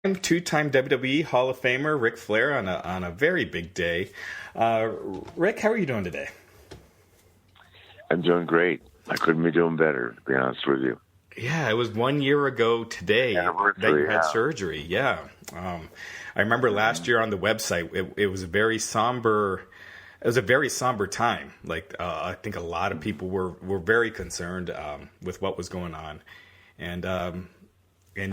Two-time WWE Hall of Famer Ric Flair on a very big day. Rick, how are you doing today? I'm doing great. I couldn't be doing better, to be honest with you. Yeah, it was 1 year ago today that you had surgery. Yeah, I remember last year on the website. It was a very somber. It was a very somber time. I think a lot of people were very concerned with what was going on, and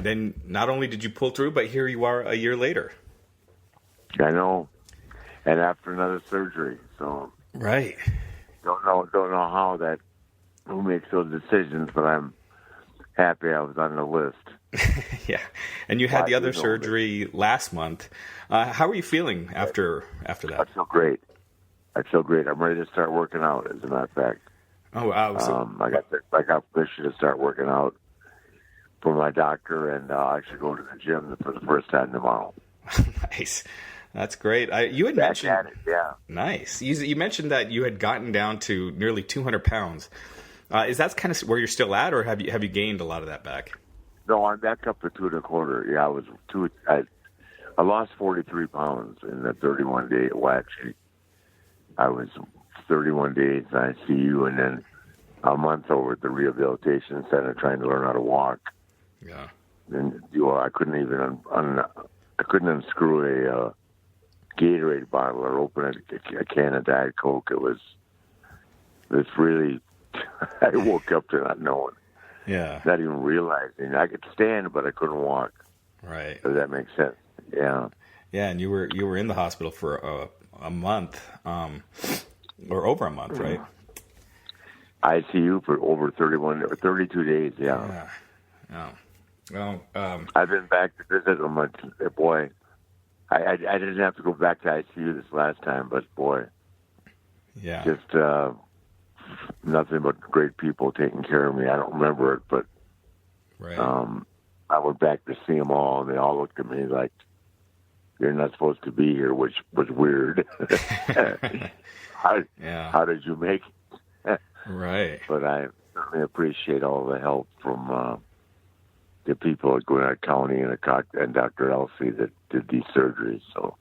then not only did you pull through, but here you are a year later. I know, and after another surgery. So right. Don't know how that. Who makes those decisions? But I'm happy I was on the list. Yeah, and you had the other surgery last month. How are you feeling after that? I feel great. I'm ready to start working out. As a matter of fact. Oh wow! I got permission to start working out from my doctor, and I should go to the gym for the first time tomorrow. Nice. That's great. You had mentioned, yeah. Nice. You mentioned that you had gotten down to nearly 200 pounds. Is that kind of where you're still at, or have you gained a lot of that back? No, I'm back up to 2.25. Yeah, I lost 43 pounds in the 31-day. Well, actually, I was 31 days in ICU, and then a month over at the rehabilitation center trying to learn how to walk. Yeah. And I couldn't even I couldn't unscrew a Gatorade bottle or open a can of Diet Coke. It was really. I woke up to not knowing. Yeah. Not even realizing I could stand, but I couldn't walk. Right. Does that make sense? Yeah. Yeah, and you were in the hospital for a month, or over a month, right? ICU for over 31 or 32 days. Yeah. Oh. Well, I've been back to visit them. Boy, I didn't have to go back to ICU this last time, but boy, yeah, just nothing but great people taking care of me. I don't remember it, but right. I went back to see them all, and they all looked at me like, "You're not supposed to be here," which was weird. How did you make it? Right. But I certainly appreciate all the help from the people at Gwinnett County and Dr. Elsie that did these surgeries. So,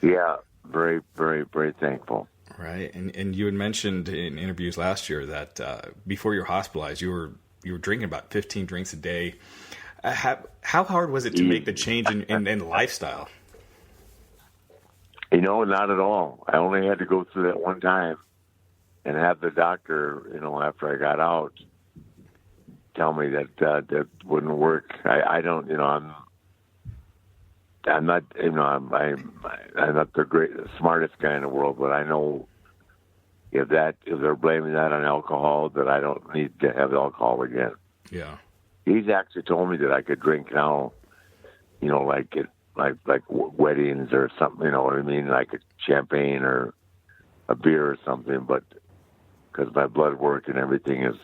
yeah, very, very, very thankful. Right, and you had mentioned in interviews last year that before you were hospitalized, you were drinking about 15 drinks a day. How hard was it to make the change in lifestyle? Not at all. I only had to go through that one time and have the doctor, after I got out, tell me that that wouldn't work. I don't, I'm not, I'm not the smartest guy in the world, but I know if they're blaming that on alcohol, that I don't need to have alcohol again. Yeah. He's actually told me that I could drink now, like weddings or something, you know what I mean? Like a champagne or a beer or something, but because my blood work and everything is,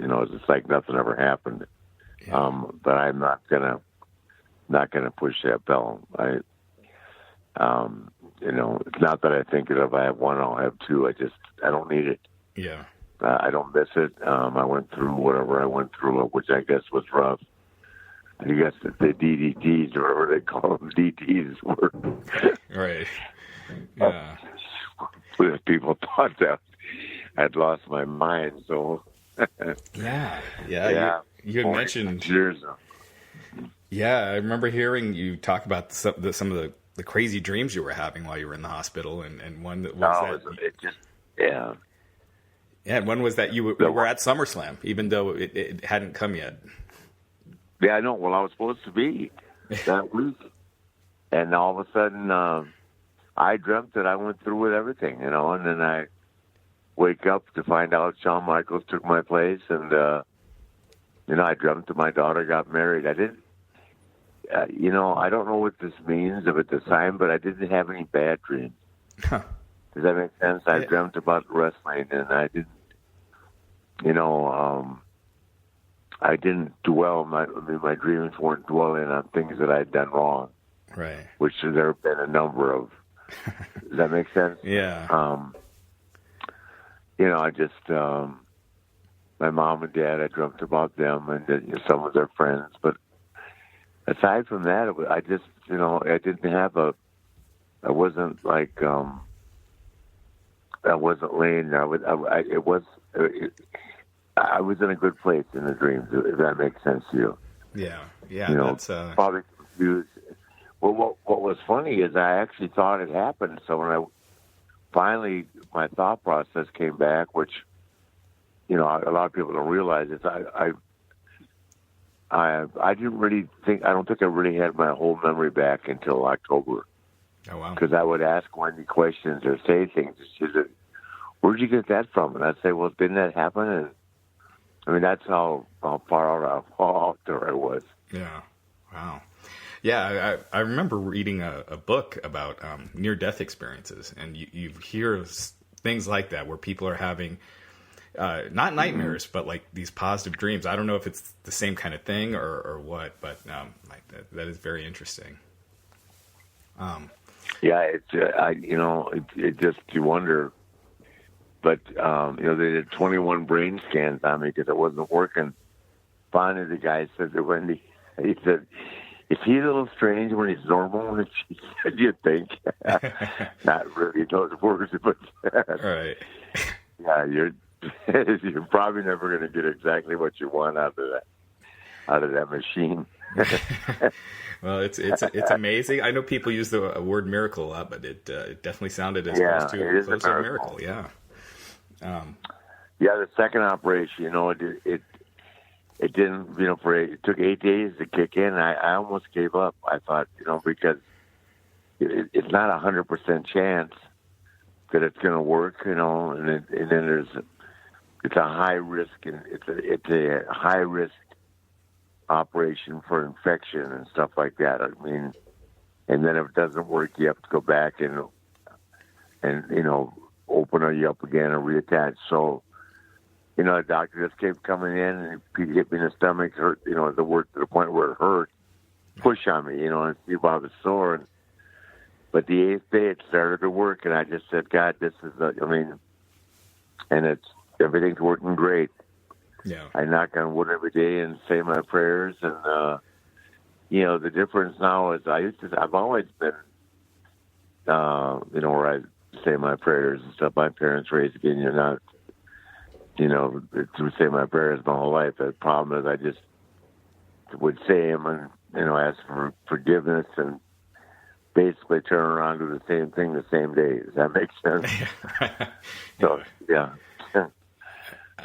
it's like nothing ever happened. Yeah. But I'm not gonna push that bell. It's not that I think that if I have one, I'll have two. I don't need it. Yeah. I don't miss it. I went through whatever I went through, which I guess was rough. I guess the DDTs or whatever they call them, DTs were. Right. Yeah. People thought that I'd lost my mind, so. Yeah. You had mentioned. Years. Yeah, I remember hearing you talk about some of the crazy dreams you were having while you were in the hospital, and one that was yeah. Yeah, and one was that you were at SummerSlam, even though it hadn't come yet. Yeah, I know. Well, I was supposed to be that week, and all of a sudden, I dreamt that I went through with everything, and then I wake up to find out Shawn Michaels took my place, and I dreamt that my daughter got married. I didn't. I don't know what this means at the time, but I didn't have any bad dreams. Huh. Does that make sense? I dreamt about wrestling, and I didn't, I didn't dwell. My dreams weren't dwelling on things that I'd done wrong. Right. Which there have been a number of. Does that make sense? Yeah. I just, my mom and dad, I dreamt about them and some of their friends, but aside from that, I just, I didn't have I wasn't like, I wasn't laying there. I was in a good place in the dreams, if that makes sense to you. Yeah. That's probably confused. Well, what was funny is I actually thought it happened. So when finally my thought process came back, which a lot of people don't realize, is I didn't really think. I don't think I really had my whole memory back until October. Oh wow! Because I would ask Wendy questions or say things. She said, "Where'd you get that from?" And I'd say, "Well, didn't that happen?" And I mean, that's how far out there I was. Yeah. Wow. Yeah, I remember reading a book about near-death experiences, and you hear things like that where people are having not nightmares, but like these positive dreams. I don't know if it's the same kind of thing or what, but like that is very interesting. Yeah, it just, you wonder. But they did 21 brain scans on me because it wasn't working. Finally, the guy said to Wendy, he said, "Is he a little strange when he's normal?" And she said, "You think?" Not really those words, but right. Yeah, you're probably never going to get exactly what you want out of that machine. Well, it's amazing. I know people use the word miracle a lot, but it definitely sounded as close to a miracle. Yeah. The second operation, it didn't, it took 8 days to kick in. I almost gave up. I thought, because it's not 100% chance that it's going to work, and then it's a high risk, and it's a high risk operation for infection and stuff like that. I mean, and then if it doesn't work, you have to go back and open you up again and reattach. So, the doctor just kept coming in and he hit me in the stomach, hurt, the work to the point where it hurt, push on me, and see if I was sore. But the 8th day it started to work, and I just said, God, this is, and everything's working great. Yeah. I knock on wood every day and say my prayers, and the difference now is I've always been, where I say my prayers and stuff. My parents raised me, and you're not, to say my prayers my whole life. The problem is I just would say them and ask for forgiveness and basically turn around and do the same thing the same day. Does that make sense? So yeah.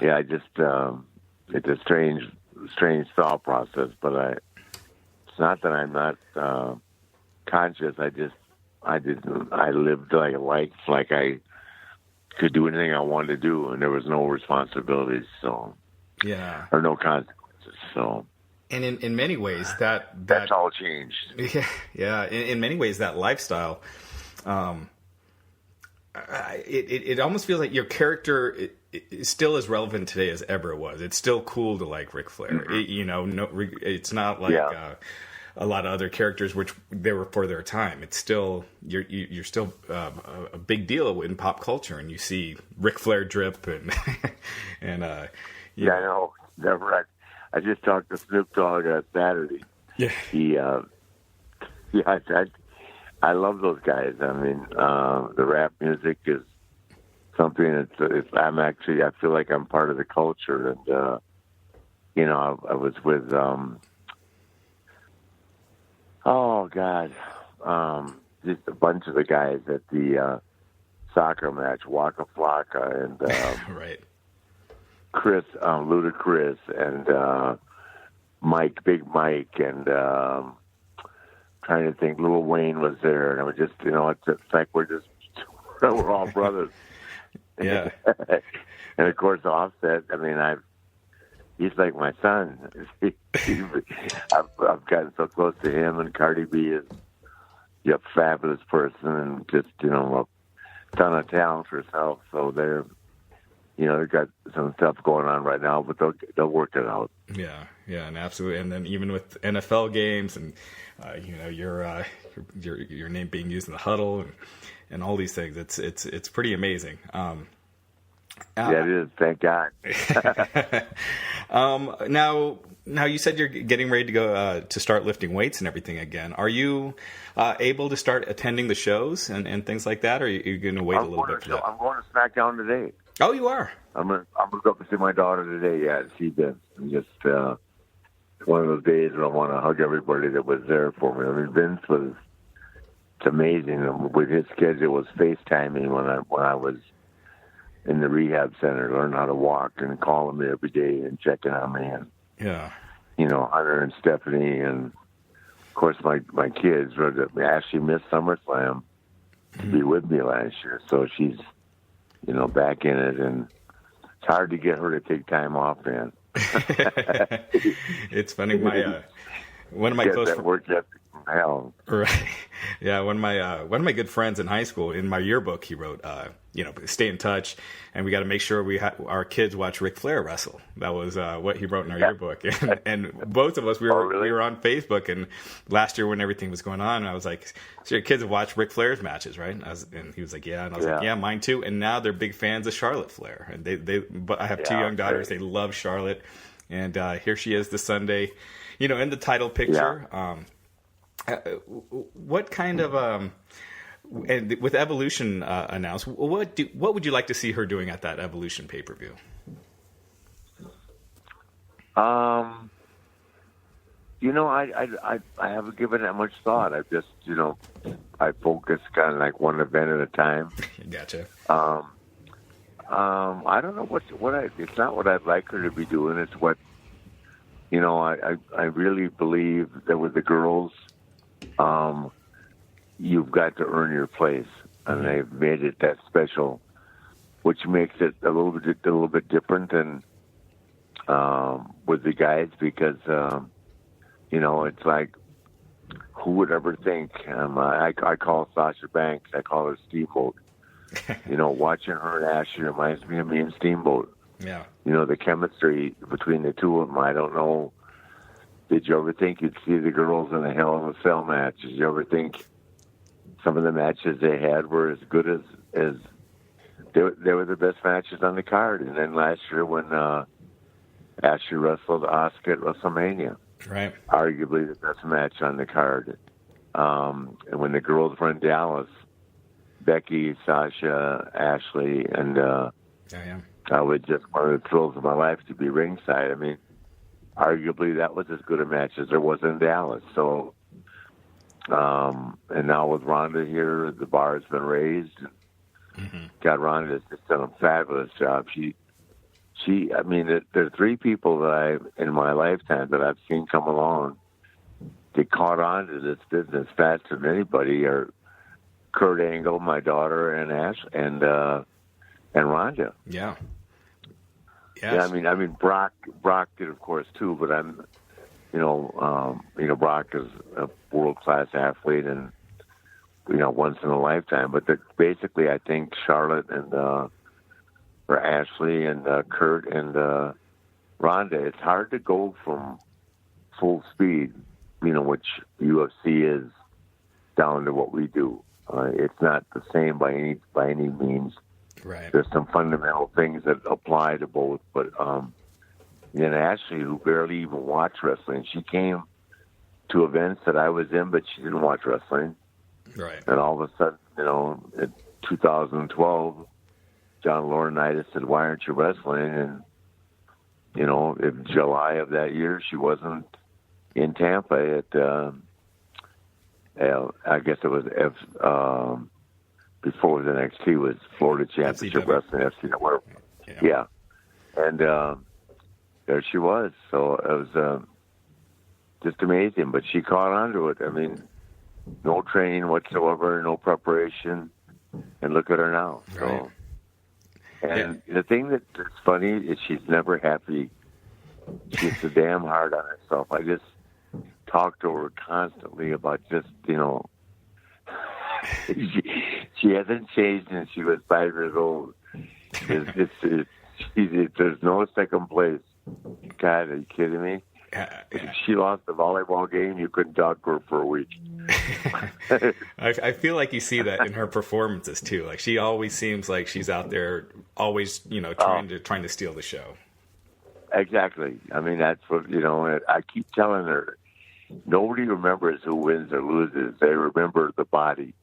Yeah, it's a strange thought process, but it's not that I'm not conscious. I lived like I could do anything I wanted to do, and there was no responsibilities, or no consequences. So, and in many ways that's all changed. Yeah. In many ways, that lifestyle, it almost feels like your character is still as relevant today as ever it was. It's still cool to like Ric Flair. Mm-hmm. It's not like a lot of other characters, which they were for their time. It's still you're still a big deal in pop culture, and you see Ric Flair drip and I know. Never. I just talked to Snoop Dogg on Saturday. Yeah. I love those guys. I mean, the rap music is something I feel like I'm part of the culture. And, I was with, just a bunch of the guys at the soccer match, Waka Flocka and right. Chris, Ludacris and Mike, Big Mike, and trying to think, Lil Wayne was there, and I was just, it's like we're all brothers. Yeah. And of course, Offset. I mean, he's like my son. I've gotten so close to him, and Cardi B is a fabulous person, and just a ton of talent herself. So they've got some stuff going on right now, but they'll work it out. Yeah, and absolutely. And then even with NFL games, and your name being used in the huddle, and all these things, it's pretty amazing. Yeah, it is. Thank God. Now, Now, you said you're getting ready to go to start lifting weights and everything again. Are you able to start attending the shows and things like that, or are you going to wait a little bit for that? I'm going to SmackDown today. Oh, you are? I'm gonna go up and see my daughter today. Yeah, see Vince. Just one of those days when I want to hug everybody that was there for me. I mean, Vince was. It's amazing. With his schedule, was FaceTiming when I was in the rehab center, learning how to walk and calling me every day and checking on me. And, yeah. Hunter and Stephanie and, of course, my kids. Ashley missed SummerSlam to be with me last year, so she's, back in it. And it's hard to get her to take time off, man. It's funny. One of my close friends. Hell. Right. Yeah, one of my good friends in high school, in my yearbook, he wrote, stay in touch, and we got to make sure our kids watch Ric Flair wrestle. That was what he wrote in our yearbook. And both of us, we were on Facebook, and last year when everything was going on, I was like, so your kids have watched Ric Flair's matches, right? And he was like, yeah. And I was like, yeah, mine too. And now they're big fans of Charlotte Flair. And but I have two young daughters. They love Charlotte. And here she is this Sunday, in the title picture. Yeah. What kind of and with Evolution announced, what would you like to see her doing at that Evolution pay-per-view? I haven't given that much thought. I've just I focus kind of like one event at a time. Gotcha. I don't know it's not what I'd like her to be doing. It's what I really believe that with the girls. You've got to earn your place, and they've made it that special, which makes it a little bit different than with the guys because it's like who would ever think? I call Sasha Banks, I call her Steamboat. Watching her and Ashley reminds me of me and Steamboat. Yeah. The chemistry between the two of them. I don't know. Did you ever think you'd see the girls in a Hell in a Cell match? Did you ever think some of the matches they had were as good as they were the best matches on the card? And then last year when Ashley wrestled Asuka at WrestleMania, right, arguably the best match on the card. And when the girls were in Dallas, Becky, Sasha, Ashley, and I was just one of the thrills of my life to be ringside. I mean, arguably that was as good a match as there was in Dallas. So, and now with Ronda here, the bar has been raised. God, Ronda has done a fabulous job. I mean, there are three people that in my lifetime that I've seen come along that caught on to this business faster than anybody are Kurt Angle, my daughter, and Ronda. Yeah. Yes. Yeah, I mean, Brock did, of course, too. But Brock is a world-class athlete and once in a lifetime. But basically, I think Charlotte and or Ashley and Kurt and Ronda. It's hard to go from full speed, which UFC is, down to what we do. It's not the same by any means. Right. There's some fundamental things that apply to both, but then Ashley, who barely even watched wrestling, she came to events that I was in, but she didn't watch wrestling. Right. And all of a sudden, in 2012, John Laurinaitis said, "Why aren't you wrestling?" And in July of that year, she wasn't in Tampa at I guess it was before the NXT was Florida Championship Wrestling, FC Network. Yeah. And there she was. So it was just amazing. But she caught on to it. I mean, no training whatsoever, no preparation. And look at her now. Right. So, and the thing that's funny is she's never happy. She's so damn hard on herself. I just talk to her constantly about just, she hasn't changed since she was 5 years old. There's no second place. God, are you kidding me? If she lost the volleyball game, you couldn't talk to her for a week. I feel like you see that in her performances too. Like she always seems like she's out there, always, trying to steal the show. exactly. I mean, that's what, I keep telling her, nobody remembers who wins or loses. They remember the body.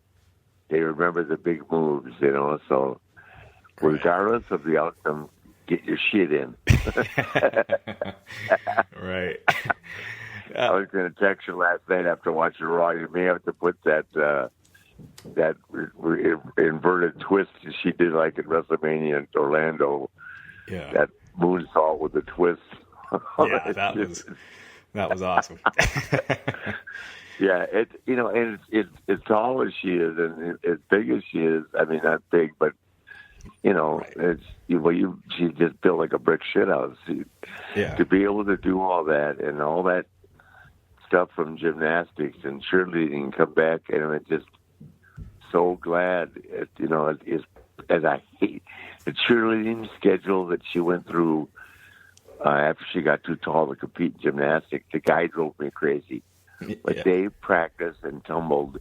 They remember the big moves, so regardless of the outcome, get your shit in. Right. I was going to text you last night after watching Raw. You may have to put that inverted twist she did like at WrestleMania in Orlando. Yeah. That moonsault with the twist. Yeah, that was awesome. Yeah, and it's as tall as she is and as big as she is. I mean, not big, but right. She's just built like a brick shit house. To be able to do all that and all that stuff from gymnastics and cheerleading, come back, and I'm just so glad. As I hate the cheerleading schedule that she went through after she got too tall to compete in gymnastics. The guy drove me crazy. But they practiced and tumbled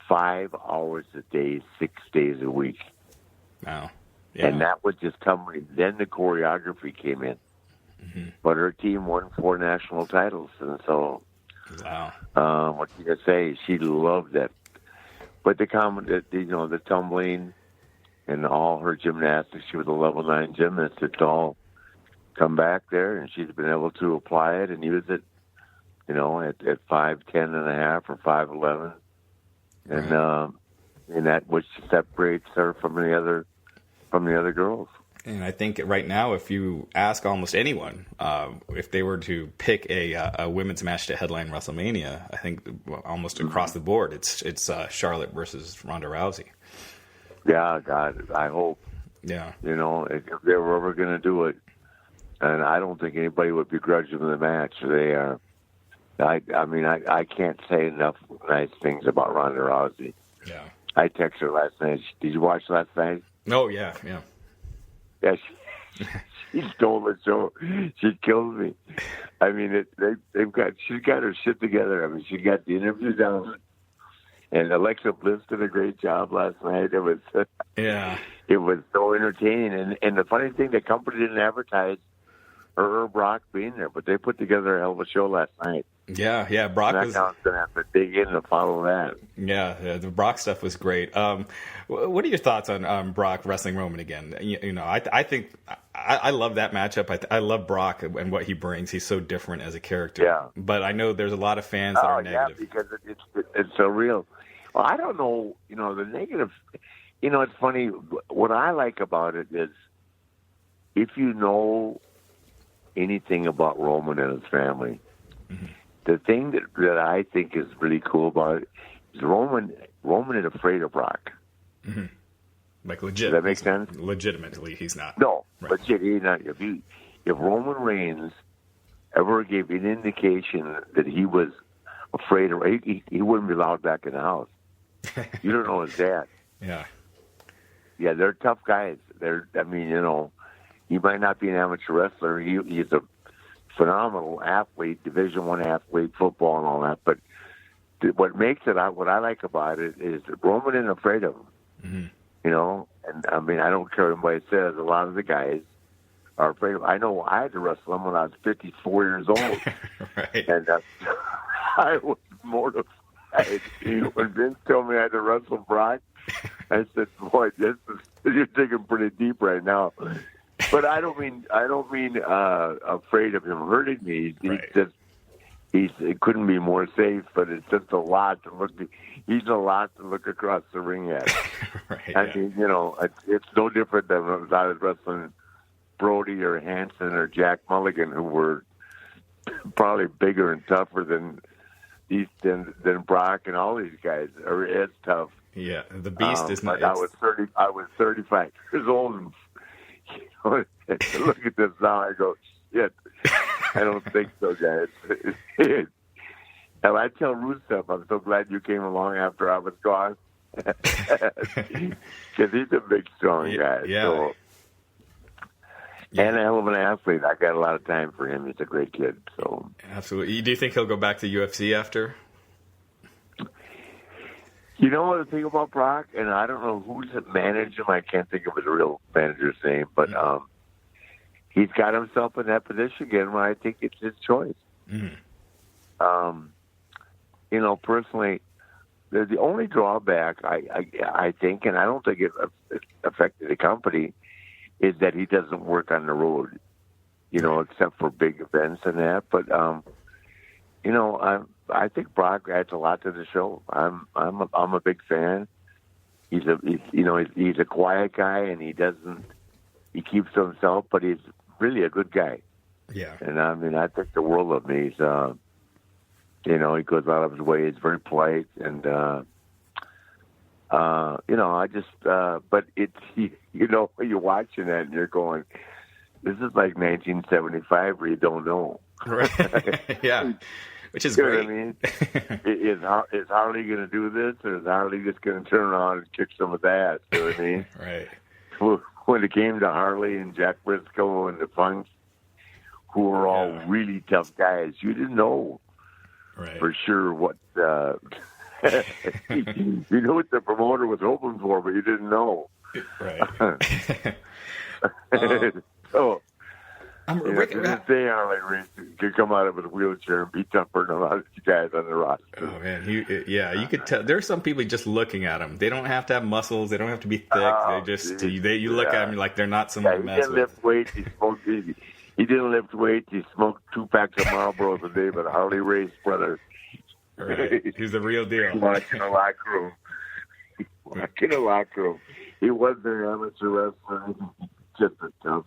5 hours a day, 6 days a week. Wow. Yeah. And that was just tumbling. Then the choreography came in. Mm-hmm. But her team won 4 national titles. And so, wow. What can I say? She loved it. But the tumbling and all her gymnastics, she was a level 9 gymnast. It's all come back there, and she's been able to apply it and use it, at 5'10" and a half or 5'11", and that which separates her from the other girls. And I think right now, if you ask almost anyone, if they were to pick a women's match to headline WrestleMania, I think almost across the board, it's Charlotte versus Ronda Rousey. Yeah, God, I hope. Yeah. If they were ever going to do it, and I don't think anybody would begrudge them the match. They are. I can't say enough nice things about Ronda Rousey. Yeah. I texted her last night. Did you watch last night? Oh, yeah, yeah. Yeah, she stole the show. She killed me. I mean, she's got her shit together. I mean, she got the interview down. And Alexa Bliss did a great job last night. It was so entertaining. And the funny thing, the company didn't advertise her or Brock being there, but they put together a hell of a show last night. Yeah, Brock was going to have to dig in to follow that. Yeah, the Brock stuff was great. What are your thoughts on Brock wrestling Roman again? I think I love that matchup. I love Brock and what he brings. He's so different as a character. Yeah. But I know there's a lot of fans that are negative. Yeah, because it's so real. Well, I don't know. The negative. It's funny. What I like about it is if you know anything about Roman and his family. Mm-hmm. The thing that I think is really cool about it is Roman is afraid of Brock. Mm-hmm. Like legit. Does that make sense? Legitimately, he's not. No, right. Legit, he's not. If Roman Reigns ever gave an indication that he was afraid of, he wouldn't be allowed back in the house. You don't know his dad. Yeah. Yeah, they're tough guys. He might not be an amateur wrestler. He's a phenomenal athlete, Division I athlete, football and all that. But what makes it, what I like about it is that Roman isn't afraid of him. Mm-hmm. And I don't care what anybody says. A lot of the guys are afraid of him. I know I had to wrestle him when I was 54 years old. Right. And I was mortified. When Vince told me I had to wrestle Brock, I said, boy, you're digging pretty deep right now. But I don't mean afraid of him hurting me. It couldn't be more safe, but it's just a lot to look. He's a lot to look across the ring at. Right, I mean, it's no different than when I was wrestling Brody or Hanson or Jack Mulligan, who were probably bigger and tougher than Brock and all these guys. It's tough. Yeah, the beast is not. I was 35 years old. And, look at this now. I go, shit. I don't think so, guys. And I tell Rusev, I'm so glad you came along after I was gone, because he's a big, strong guy. Yeah. So, and a hell of an athlete. I got a lot of time for him. He's a great kid. So absolutely. Do you think he'll go back to UFC after? You know the thing about Brock, and I don't know who's managed him. I can't think of his real manager's name, but he's got himself in that position again where I think it's his choice. Personally, the only drawback I think, and I don't think it affected the company, is that he doesn't work on the road, except for big events and that. But I think Brock adds a lot to the show. I'm a big fan. He's a quiet guy, and he keeps to himself, but he's really a good guy. Yeah. And I think the world of him. He's he goes out of his way. He's very polite, and but it's you're watching that and you're going, this is like 1975 where you don't know. Right. Yeah. Which is great. What I mean? Is Harley going to do this, or is Harley just going to turn around and kick some of that? You know what I mean? Right. When it came to Harley and Jack Briscoe and the Funks, who were all really tough guys, you didn't know for sure what you knew what the promoter was hoping for, but you didn't know. Right. So, Rick, to this day, Harley Race could come out of his wheelchair and be tougher than a lot of guys on the roster. Oh man, you could tell. There's some people just looking at him. They don't have to have muscles. They don't have to be thick. They just you look at them like they're not someone to mess with. He didn't lift weights. He smoked. He didn't lift weights. He smoked 2 packs of Marlboros a day. But Harley Race, brother, right. He's the real deal. Watching a locker room. He was an amateur wrestler. Just a tough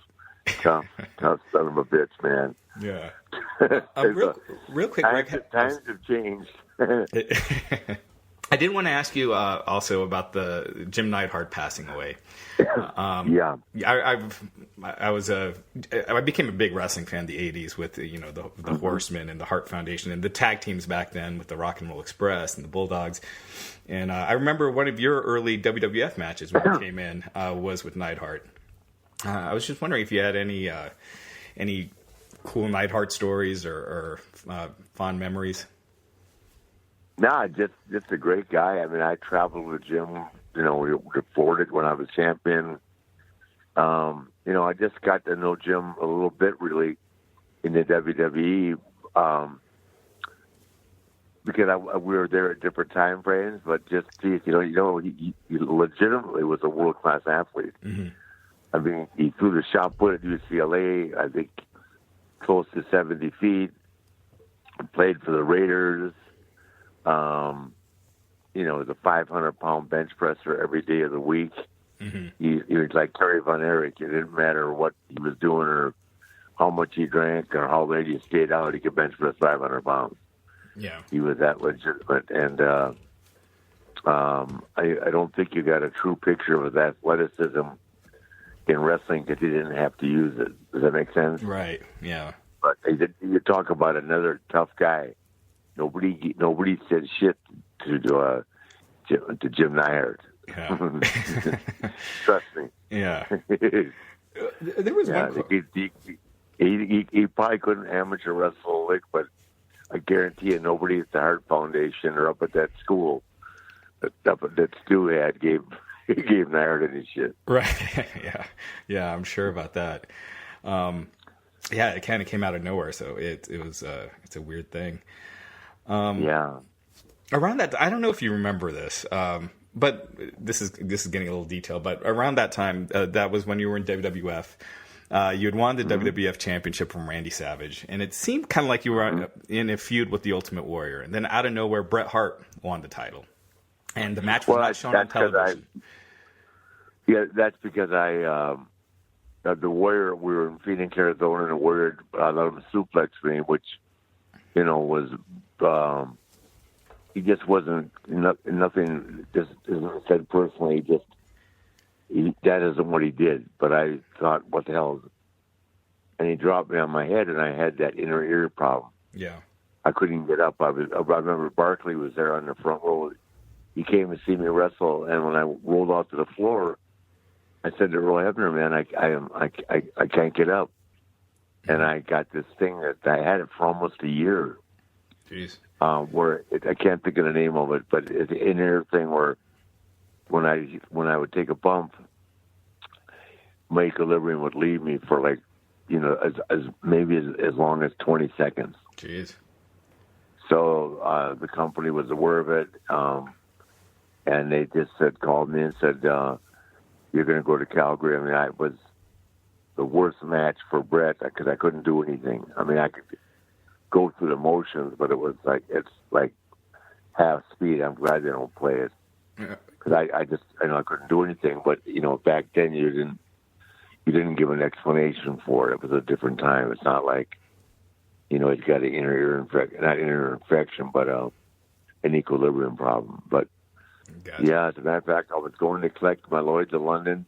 son of a bitch, man. Yeah. Real quick, Rick. Times have changed. I did want to ask you also about the Jim Neidhart passing away. Yeah. I became a big wrestling fan in the 80s with the Horsemen and the Hart Foundation and the tag teams back then with the Rock and Roll Express and the Bulldogs. And I remember one of your early WWF matches when you came in was with Neidhart. I was just wondering if you had any cool Neidhart stories or fond memories. No, just a great guy. I mean, I traveled with Jim, we reported when I was champion. I just got to know Jim a little bit, really, in the WWE, because we were there at different time frames. But just he legitimately was a world class athlete. Mm-hmm. I mean, he threw the shot put at UCLA, I think, close to 70 feet. Played for the Raiders. Was a 500-pound bench presser every day of the week. Mm-hmm. He was like Terry Von Erich. It didn't matter what he was doing or how much he drank or how late he stayed out. He could bench press 500 pounds. Yeah, he was that legitimate. And I don't think you got a true picture of his athleticism in wrestling because he didn't have to use it. Does that make sense? Right. Yeah. But you talk about another tough guy. Nobody said shit to Jim Neidhart. Yeah. Trust me. Yeah. There was one. He probably couldn't amateur wrestle a lick, but I guarantee you, nobody at the Hart Foundation or up at that school that Stu had gave Neidhart any shit. Right. Yeah. I'm sure about that. It kind of came out of nowhere, so it's a weird thing. Yeah. Around that, I don't know if you remember this, but this is getting a little detailed. But around that time, that was when you were in WWF. You had won the WWF Championship from Randy Savage, and it seemed kind of like you were in a feud with the Ultimate Warrior. And then out of nowhere, Bret Hart won the title, and the match was not shown on television. That's because the Warrior. We were in Phoenix, Arizona, and the Warrior let him suplex me, which was. He just wasn't nothing. Just said personally, that isn't what he did. But I thought, what the hell? And he dropped me on my head, and I had that inner ear problem. Yeah, I couldn't get up. I remember Barkley was there on the front row. He came to see me wrestle, and when I rolled out to the floor, I said to Roy Hebner, "Man, I can't get up." And I got this thing that I had it for almost a year. Jeez. Where I can't think of the name of it, but it's an inner thing where when I would take a bump, my equilibrium would leave me for like as long as 20 seconds. Jeez. So the company was aware of it, and they just called me and said, "You're going to go to Calgary." I mean, it was the worst match for Brett because I couldn't do anything. I mean, I could go through the motions, but it's like half speed. I'm glad they don't play it because I couldn't do anything. But back then you didn't give an explanation for it. It was a different time. It's not like he's got an inner ear infection, not inner infection, but an equilibrium problem. But gotcha. Yeah, as a matter of fact, I was going to collect my Lloyd's of London,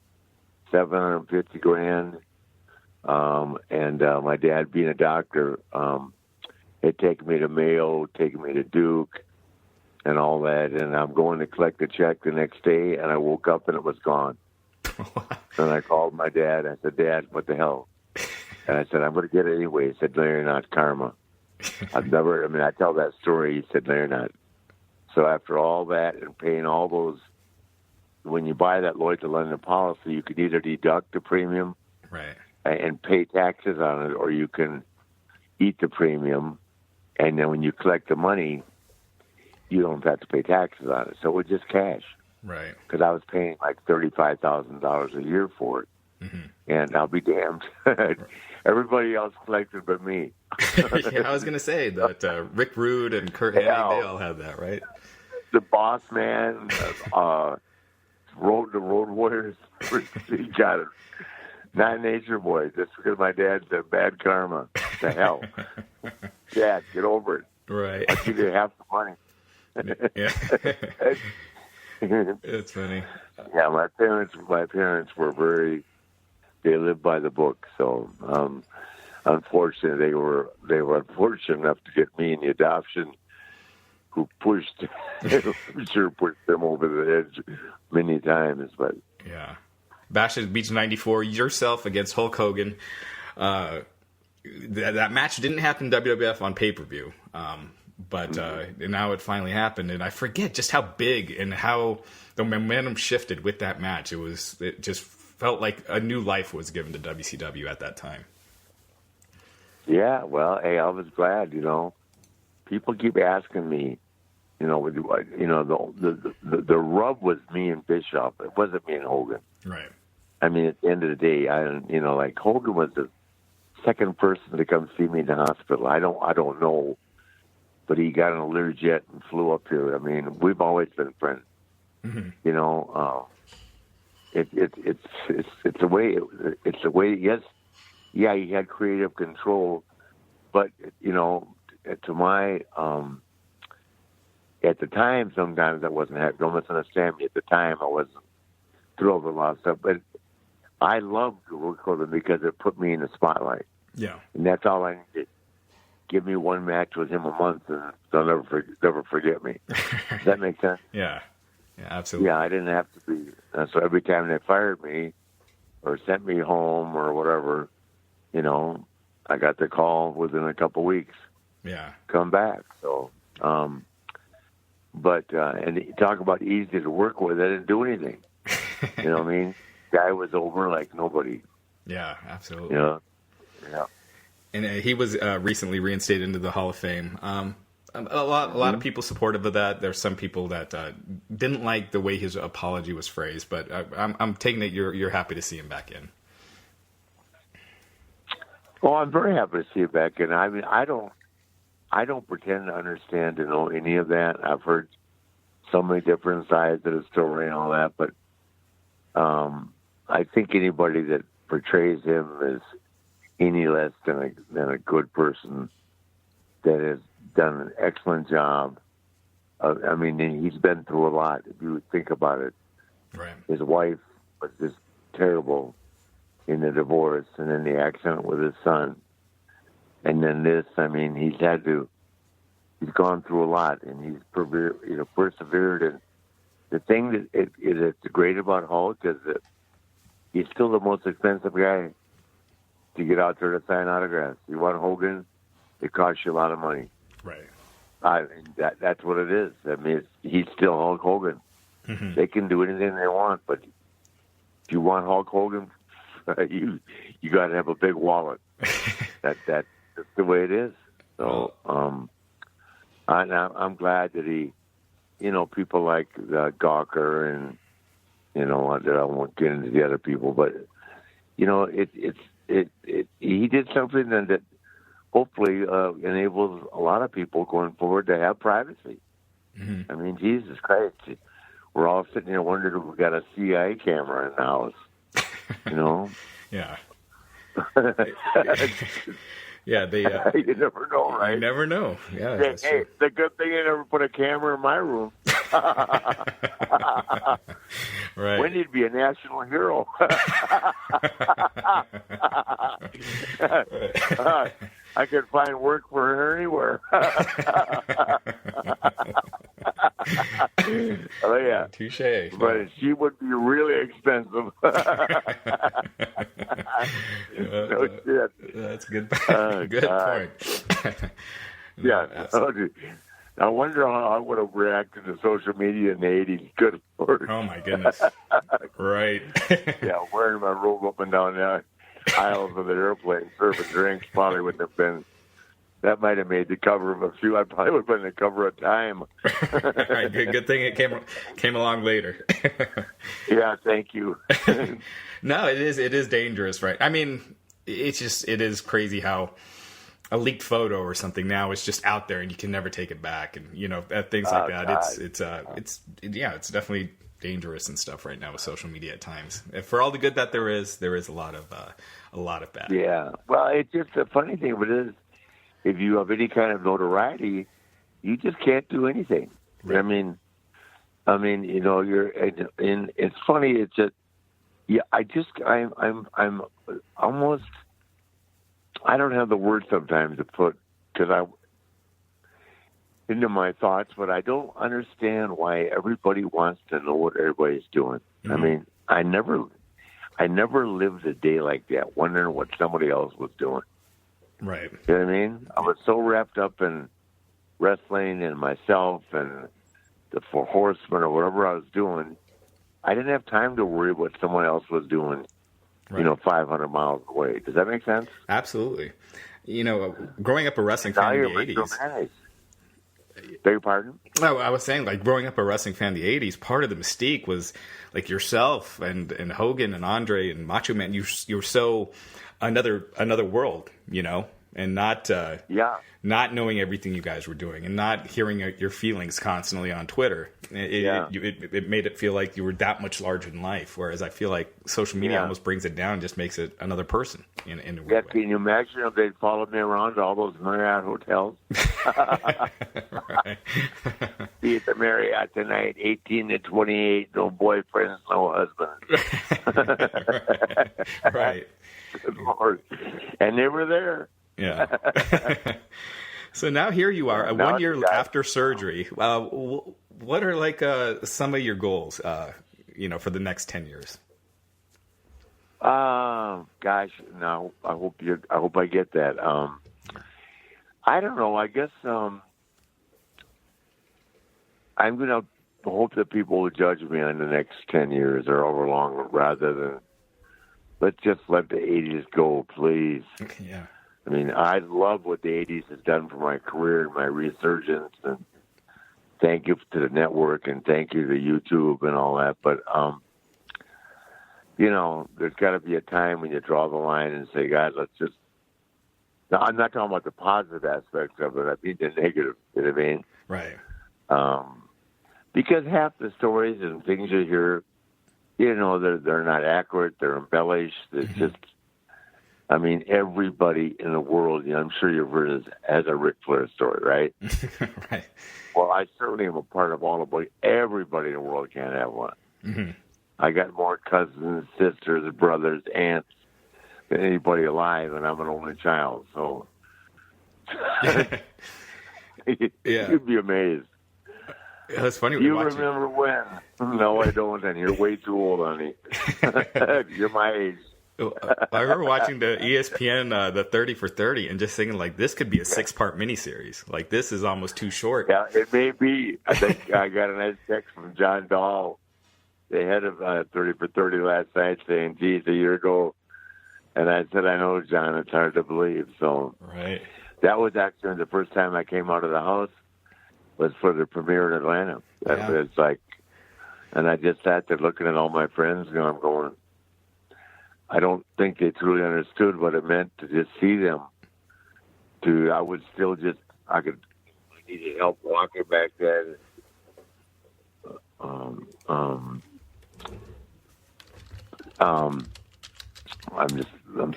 $750,000. And my dad, being a doctor, had taken me to Mayo, taken me to Duke, and all that. And I'm going to collect the check the next day, and I woke up and it was gone. And I called my dad. I said, "Dad, what the hell?" And I said, "I'm going to get it anyway." He said, "No, you're not, karma." I tell that story. He said, "No, you're not." So after all that and paying all those, when you buy that Lloyd's of London policy, you can either deduct the premium right, and pay taxes on it, or you can eat the premium, and then when you collect the money, you don't have to pay taxes on it. So it was just cash. Right. Because I was paying like $35,000 a year for it. Mm-hmm. And I'll be damned. Everybody else collected but me. Yeah, I was going to say that Rick Rude and Kurt Hennig, they all had that, right? The Boss Man, the Road Warriors, he got it. Not Nature Boy, just because my dad said bad karma. The hell. Dad, get over it. Right. I'll give you half the money. Yeah. It's funny. Yeah, my parents were they lived by the book. So, unfortunately, they were unfortunate enough to get me in the adoption, who pushed them over the edge many times. But yeah, Bash Beach '94, yourself against Hulk Hogan. That match didn't happen in WWF on pay-per-view. But now it finally happened, and I forget just how big and how the momentum shifted with that match. It just felt like a new life was given to WCW at that time. Yeah, well, hey, I was glad. People keep asking me. The rub was me and Bischoff. It wasn't me and Hogan. Right. I mean, at the end of the day, Hogan was the second person to come see me in the hospital. I don't know. But he got on a Learjet and flew up here. I mean, we've always been friends. Mm-hmm. It's the way. It's the way. Yes, yeah, he had creative control, but to my at the time, sometimes I wasn't happy. Don't misunderstand me. At the time, I wasn't thrilled with a lot of stuff, but I loved to work with him because it put me in the spotlight. Yeah, and that's all I needed. Give me one match with him a month, and they'll never forget me. Does that make sense? Yeah, absolutely. Yeah, I didn't have to be. So every time they fired me or sent me home or whatever, I got the call within a couple weeks. Yeah, come back. So, but and you talk about easy to work with. I didn't do anything. You know what I mean? Guy was over like nobody. Yeah, absolutely. Yeah. And he was recently reinstated into the Hall of Fame. A lot of people supportive of that. There's some people that didn't like the way his apology was phrased, but I'm taking it you're happy to see him back in. Oh, I'm very happy to see him back in. I mean, I don't pretend to understand to know any of that. I've heard so many different sides of the story and all that, but I think anybody that portrays him as any less than a good person that has done an excellent job. I mean, he's been through a lot. If you think about it, right. His wife was just terrible in the divorce, and then the accident with his son, and then this. I mean, he's gone through a lot, and he's persevered. And the thing that is great about Hulk is that he's still the most expensive guy to get out there to sign autographs. You want Hogan, it costs you a lot of money. Right. That's what it is. I mean, he's still Hulk Hogan. Mm-hmm. They can do anything they want, but if you want Hulk Hogan, you got to have a big wallet. That's the way it is. So I'm glad that he, people like Gawker and that I won't get into the other people, but he did something that hopefully enables a lot of people going forward to have privacy. Mm-hmm. I mean, Jesus Christ, we're all sitting here wondering if we got a CIA camera in the house. Yeah. Yeah, they. You never know, right? You never know. Yeah. Hey, the good thing they never put a camera in my room. Right. We need to be a national hero. I could find work for her anywhere. Oh yeah, touche. But she would be really expensive. No shit. That's good. Good point. Yeah. I wonder how I would have reacted to social media in the 80s. Good Lord. Oh, my goodness. Right. Yeah, wearing my robe up and down the aisles of the airplane, serving drinks probably wouldn't have been. That might have made the cover of a few. I probably would have been the cover of Time. Right, good thing it came along later. Yeah, thank you. No, it is dangerous, right? I mean, it is crazy how a leaked photo or something now is just out there and you can never take it back, and things like that. God. It's definitely dangerous and stuff right now with social media at times. For all the good that there is a lot of bad. Yeah, well, it's just the funny thing of it is, if you have any kind of notoriety, you just can't do anything. Right. I mean, you're, and it's funny. It's just, yeah, I'm almost, I don't have the words sometimes to put into my thoughts, but I don't understand why everybody wants to know what everybody's doing. Mm-hmm. I mean, I never lived a day like that, wondering what somebody else was doing. Right. You know what I mean? I was so wrapped up in wrestling and myself and the Four Horsemen or whatever I was doing. I didn't have time to worry what someone else was doing, right. 500 miles away. Does that make sense? Absolutely. Growing up a wrestling fan in the 80s. Beg your pardon? No, I was saying, growing up a wrestling fan in the 80s, part of the mystique was, yourself and Hogan and Andre and Macho Man. You were so another world, and not knowing everything you guys were doing and not hearing your feelings constantly on Twitter. It made it feel like you were that much larger than life, whereas I feel like social media almost brings it down and just makes it another person in a weird way. Can you imagine if they followed me around to all those Marriott hotels? Right. Be at the Marriott tonight, 18 to 28, no boyfriends, no husbands. Right. Good Lord. And they were there. Yeah. So now here you are, 1 year after surgery. What are some of your goals, for the next 10 years? Gosh, no. I hope I get that. I don't know. I guess I'm going to hope that people will judge me on the next 10 years or over long, rather than let's just let the 80s go, please. Yeah. I mean, I love what the 80s has done for my career and my resurgence, and thank you to the network and thank you to YouTube and all that. But, there's got to be a time when you draw the line and say, God, let's just... Now, I'm not talking about the positive aspects of it. I mean the negative, you know what I mean? Right. Because half the stories and things you hear, they're not accurate, they're embellished. It's just... I mean, everybody in the world, I'm sure you've heard has a Ric Flair story, right? Right. Well, I certainly am a part of all of it. Everybody in the world can't have one. Mm-hmm. I got more cousins, sisters, brothers, aunts than anybody alive, and I'm an only child. So you'd be amazed. That's funny. You remember when? No, I don't, and you're way too old, honey. You're my age. I remember watching the ESPN, the 30 for 30, and just thinking, this could be a 6-part miniseries. This is almost too short. Yeah, it may be. I think I got a nice text from John Dahl, the head of 30 for 30 last night, saying, geez, a year ago, And I said, I know, John, it's hard to believe. So right. That was actually the first time I came out of the house was for the premiere in Atlanta. Yeah. It's like, and I just sat there looking at all my friends, I'm going, I don't think they truly understood what it meant to just see them. I would still just, I needed help walking back then. I'm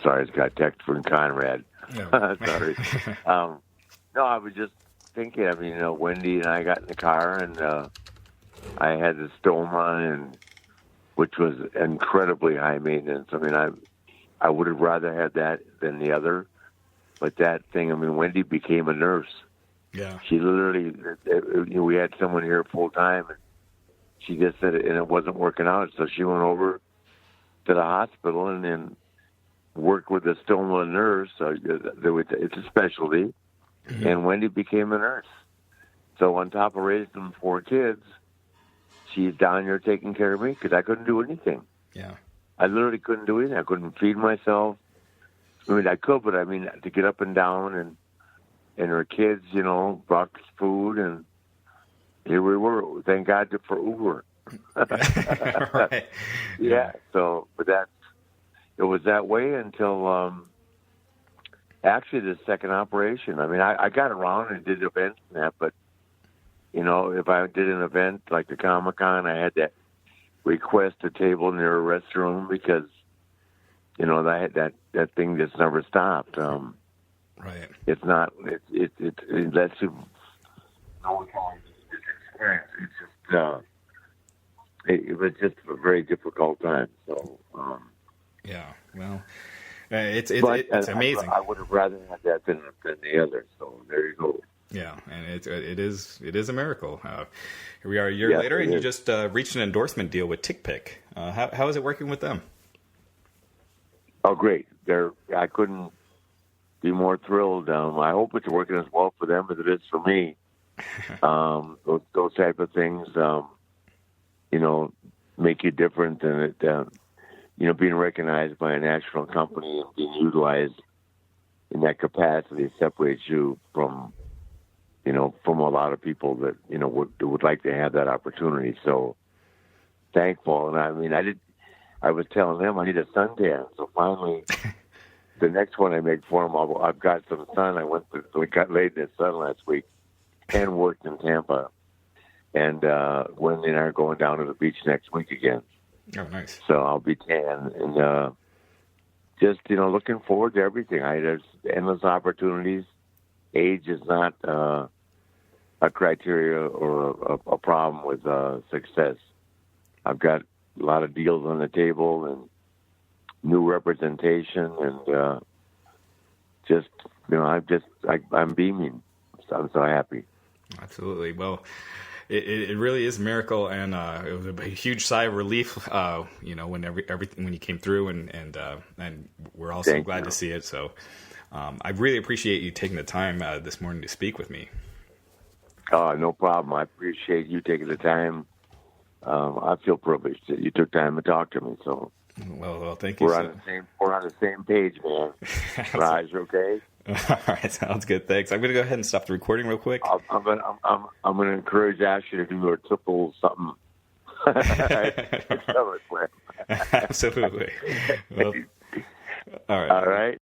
sorry, I just got a text from Conrad. No. Sorry. No, I was just thinking, Wendy and I got in the car and I had the stoma, and which was incredibly high maintenance. I would have rather had that than the other. But that thing, Wendy became a nurse. Yeah. She literally, we had someone here full time, and she just said it wasn't working out. So she went over to the hospital and then worked with the stoma nurse. So it's a specialty. Mm-hmm. And Wendy became a nurse. So on top of raising 4 kids, she's down here taking care of me because I couldn't do anything. Yeah. I literally couldn't do anything. I couldn't feed myself. I could, but to get up and down, and her kids, brought food, and here we were. Thank God for Uber. Right. Yeah. So, but it was that way until actually the second operation. I got around and did events and that, but if I did an event like the Comic-Con, I had to request a table near a restroom because that thing just never stopped. Right. It's not. It lets you know it's experience. It was just a very difficult time. So. Yeah. Well, it's amazing. I would have rather had that than the other. So there you go. Yeah, and it is a miracle. Here we are a year later, and you just reached an endorsement deal with TickPick. How is it working with them? Oh, great! I couldn't be more thrilled. I hope it's working as well for them as it is for me. Those type of things, make you different, and it, being recognized by a national company and being utilized in that capacity separates you from a lot of people that would like to have that opportunity. So thankful, and I was telling them I need a suntan. So finally, the next one I make for them, I've got some sun. We got laid in the sun last week and worked in Tampa. And Wendy and I are going down to the beach next week again. Oh, nice. So I'll be tan. And just, looking forward to everything. There's endless opportunities. Age is not a criteria or a problem with success. I'm got a lot of deals on the table and new representation, and just I'm beaming. So I'm so happy. Absolutely. Well, it really is a miracle, and it was a huge sigh of relief, when everything when you came through, and we're all so glad to see it. So I really appreciate you taking the time this morning to speak with me. Oh, no problem. I appreciate you taking the time. I feel privileged that you took time to talk to me. So, well, thank you. We're on the same page, man. Raj, okay? All right, sounds good. Thanks. I'm going to go ahead and stop the recording real quick. I'm going to encourage Ashley to do a triple something. Absolutely. Well, all right. All right.